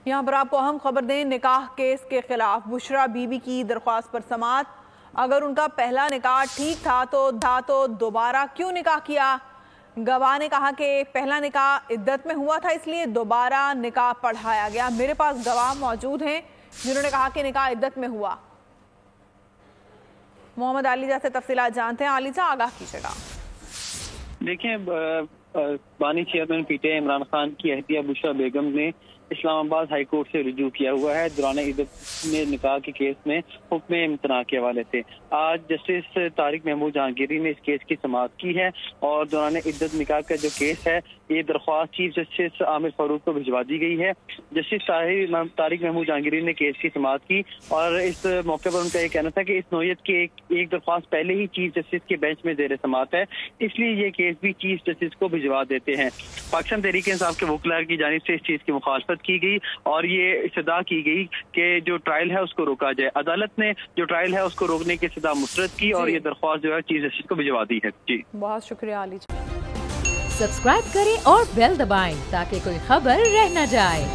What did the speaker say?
یہاں پر آپ کو اہم خبر دیں، نکاح کیس کے خلاف بشرا بی بی کی درخواست پر سماعت۔ اگر ان کا پہلا نکاح ٹھیک تھا تو دوبارہ کیوں نکاح کیا؟ گواہ نے کہا کہ پہلا نکاح عدت میں ہوا تھا، اس لیے دوبارہ نکاح پڑھایا گیا۔ میرے پاس گواہ موجود ہیں جنہوں نے کہا کہ نکاح عدت میں ہوا۔ محمد علیزہ سے تفصیلات جانتے ہیں۔ علیزہ، آگاہ کیجیے گا۔ دیکھیں، بانی chairman P T I Imran Khan کی اہلیہ بشرا بیگم نے اسلام آباد ہائی کورٹ سے رجوع کیا ہوا ہے دوران عدت میں نکاح کے کیس میں حکم امتناع کے حوالے سے۔ آج جسٹس طارق محمود جہانگیری نے اس کیس کی سماعت کی ہے اور دوران عدت نکاح کا جو کیس ہے یہ درخواست چیف جسٹس عامر فاروق کو بھجوا دی گئی ہے۔ جسٹس طارق محمود جہانگیری نے کیس کی سماعت کی اور اس موقع پر ان کا یہ کہنا تھا کہ اس نوعیت کی ایک درخواست پہلے ہی چیف جسٹس کے بینچ میں زیر سماعت ہے، اس لیے یہ کیس بھی چیف جسٹس کو بھجوا دیتے ہیں۔ پاکستان تحریک انصاف کے وکلاء کی جانب سے اس چیز کی مخالفت کی گئی اور یہ استدعا کی گئی کہ جو ٹرائل ہے اس کو روکا جائے۔ عدالت نے جو ٹرائل ہے اس کو روکنے کی استدعا مسترد کی اور یہ درخواست جو ہے چیف جسٹس کو بھجوا دی ہے۔ جی بہت شکریہ علی۔ سبسکرائب کریں اور بیل دبائیں تاکہ کوئی خبر رہ نہ جائے۔